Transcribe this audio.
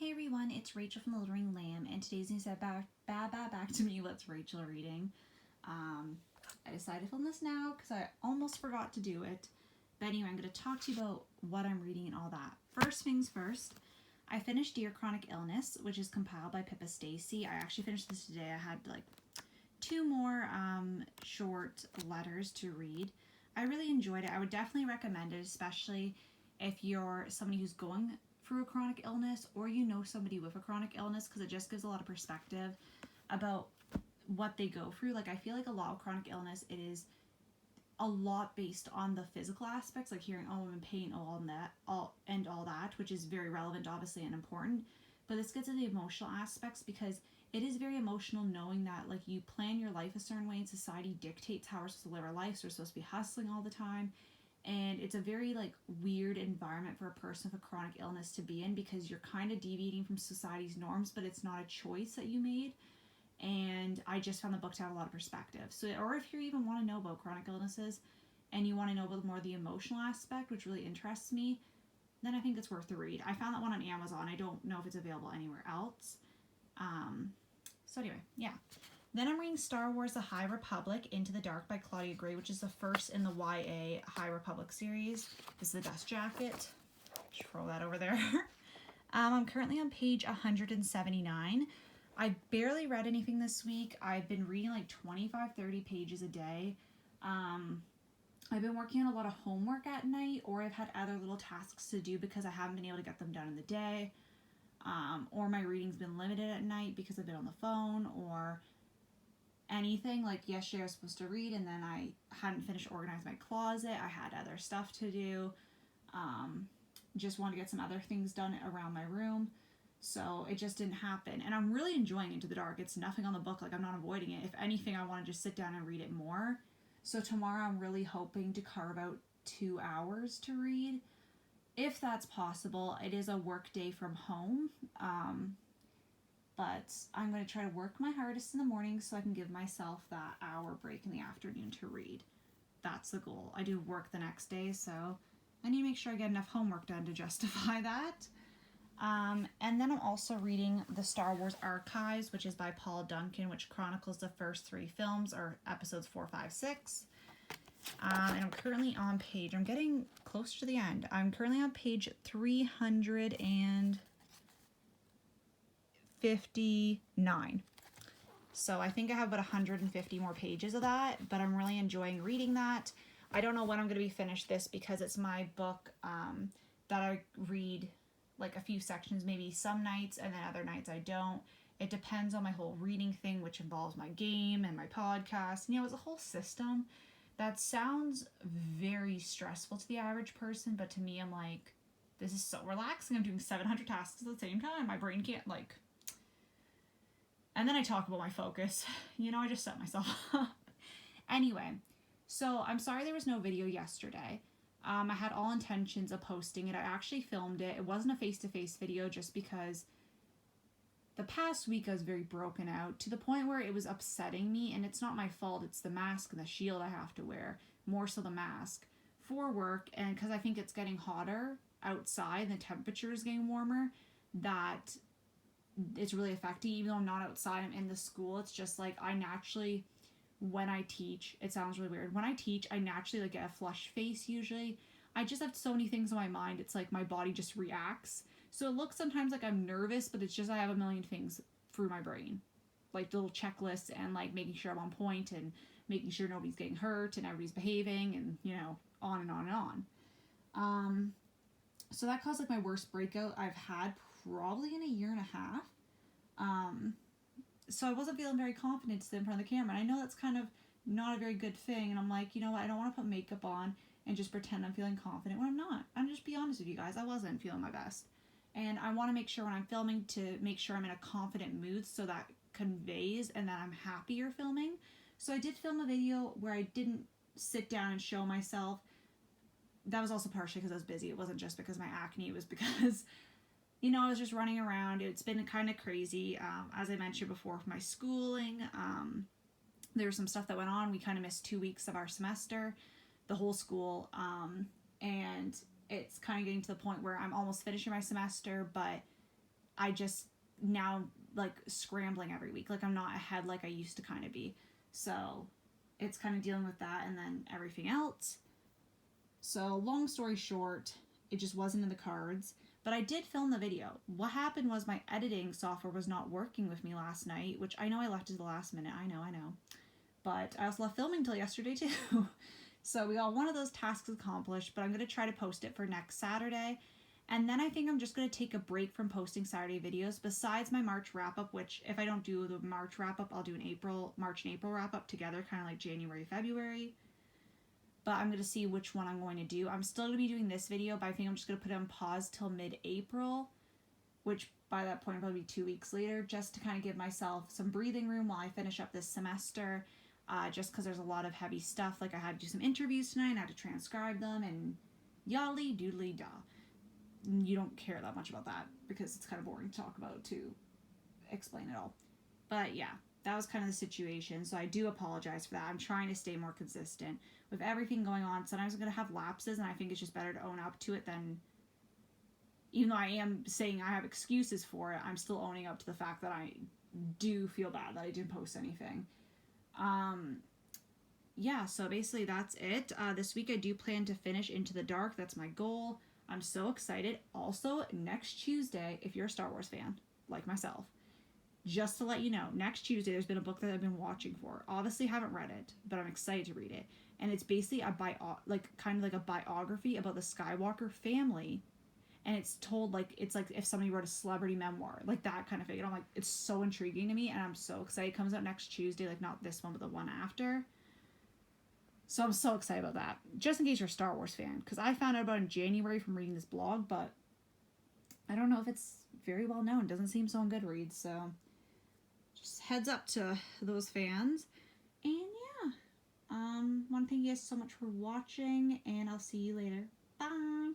Hey everyone, it's Rachel from The Littering Lamb, and today's news said back to me. What's Rachel reading? I decided to film this now because I almost forgot to do it. But anyway, I'm going to talk to you about what I'm reading and all that. First things first, I finished Dear Chronic Illness, which is compiled by Pippa Stacey. I actually finished this today. I had like 2 more short letters to read. I really enjoyed it. I would definitely recommend it, especially if you're somebody who's going through a chronic illness or you know somebody with a chronic illness, because it just gives a lot of perspective about what they go through. Like, I feel like a lot of chronic illness, it is a lot based on the physical aspects, like hearing, oh, I'm in pain, all that, which is very relevant, obviously, and important. But this gets into the emotional aspects, because it is very emotional knowing that, like, you plan your life a certain way and society dictates how we're supposed to live our lives. We're supposed to be hustling all the time. And it's a very, like, weird environment for a person with a chronic illness to be in, because you're kind of deviating from society's norms, but it's not a choice that you made. And I just found the book to have a lot of perspective. So, or if you even want to know about chronic illnesses and you want to know about more of the emotional aspect, which really interests me, then I think it's worth the read. I found that one on Amazon. I don't know if it's available anywhere else. So anyway, yeah. Then I'm reading Star Wars The High Republic Into the Dark by Claudia Gray, which is the first in the YA High Republic series. This is the dust jacket. Just throw that over there. I'm currently on page 179. I barely read anything this week. I've been reading like 25, 30 pages a day. I've been working on a lot of homework at night, or I've had other little tasks to do because I haven't been able to get them done in the day. Or my reading's been limited at night because I've been on the phone, or anything. Like yesterday I was supposed to read and then I hadn't finished organizing my closet. I had other stuff to do. Just wanted to get some other things done around my room. So it just didn't happen. And I'm really enjoying Into the Dark. It's nothing on the book. Like, I'm not avoiding it. If anything, I want to just sit down and read it more. So tomorrow I'm really hoping to carve out 2 hours to read. If that's possible. It is a work day from home. But I'm going to try to work my hardest in the morning so I can give myself that hour break in the afternoon to read. That's the goal. I do work the next day, so I need to make sure I get enough homework done to justify that. And then I'm also reading The Star Wars Archives, which is by Paul Duncan, which chronicles the first 3 films, or episodes 4, 5, 6. And I'm currently on page, I'm getting close to the end. I'm currently on page 359. So I think I have about 150 more pages of that, but I'm really enjoying reading that. I don't know when I'm going to be finished this, because it's my book that I read like a few sections, maybe some nights, and then other nights I don't. It depends on my whole reading thing, which involves my game and my podcast. You know, it's a whole system that sounds very stressful to the average person, but to me, I'm like, this is so relaxing. I'm doing 700 tasks at the same time. My brain can't, like... And then I talk about my focus. You know, I just set myself up. Anyway, so I'm sorry there was no video yesterday. I had all intentions of posting it. I actually filmed it. It wasn't a face-to-face video just because the past week I was very broken out to the point where it was upsetting me, and it's not my fault. It's the mask and the shield I have to wear, more so the mask, for work, and because I think it's getting hotter outside, the temperature is getting warmer, that it's really affecting. Even though I'm not outside, I'm in the school. It's just like I naturally, when I teach, it sounds really weird. When I teach, I naturally like get a flushed face usually. I just have so many things in my mind. It's like my body just reacts. So it looks sometimes like I'm nervous, but it's just I have a million things through my brain. Like little checklists, and like making sure I'm on point and making sure nobody's getting hurt and everybody's behaving, and, you know, on and on and on. So that caused like my worst breakout I've had probably in a year and a half. So I wasn't feeling very confident to sit in front of the camera. And I know that's kind of not a very good thing. And I'm like, you know what? I don't want to put makeup on and just pretend I'm feeling confident when I'm not. I'm just be honest with you guys. I wasn't feeling my best. And I want to make sure when I'm filming to make sure I'm in a confident mood, so that conveys and that I'm happier filming. So I did film a video where I didn't sit down and show myself. That was also partially because I was busy. It wasn't just because of my acne. It was because, you know, I was just running around. It's been kind of crazy. As I mentioned before, with my schooling, there was some stuff that went on. We kind of missed 2 weeks of our semester, the whole school. And it's kind of getting to the point where I'm almost finishing my semester, but I just now like scrambling every week. Like I'm not ahead like I used to kind of be. So it's kind of dealing with that and then everything else. So long story short, it just wasn't in the cards. But I did film the video. What happened was my editing software was not working with me last night, which I know I left to the last minute. I know. But I also left filming till yesterday too. So we got one of those tasks accomplished, but I'm going to try to post it for next Saturday. And then I think I'm just going to take a break from posting Saturday videos besides my March wrap-up, which if I don't do the March wrap-up, I'll do an March and April wrap-up together, kind of like January, February. But I'm going to see which one I'm going to do. I'm still going to be doing this video, but I think I'm just going to put it on pause till mid-April, which by that point will probably be 2 weeks later, just to kind of give myself some breathing room while I finish up this semester. Just because there's a lot of heavy stuff. Like I had to do some interviews tonight, and I had to transcribe them, and yally doodly da. You don't care that much about that because it's kind of boring to talk about to explain it all. But yeah, that was kind of the situation. So I do apologize for that. I'm trying to stay more consistent with everything going on. Sometimes I'm going to have lapses, and I think it's just better to own up to it than, even though I am saying I have excuses for it, I'm still owning up to the fact that I do feel bad that I didn't post anything. Yeah, so basically that's it. This week I do plan to finish Into the Dark. That's my goal. I'm so excited. Also, next Tuesday, if you're a Star Wars fan, like myself, just to let you know, next Tuesday there's been a book that I've been watching for. Obviously haven't read it, but I'm excited to read it. And it's basically kind of like a biography about the Skywalker family. And it's told it's like if somebody wrote a celebrity memoir, like that kind of thing. And I'm like, it's so intriguing to me, and I'm so excited. It comes out next Tuesday, like not this one, but the one after. So I'm so excited about that. Just in case you're a Star Wars fan, because I found out about it in January from reading this blog, but I don't know if it's very well known. It doesn't seem so on Goodreads, so just heads up to those fans. And yeah, want to thank you guys so much for watching, and I'll see you later. Bye!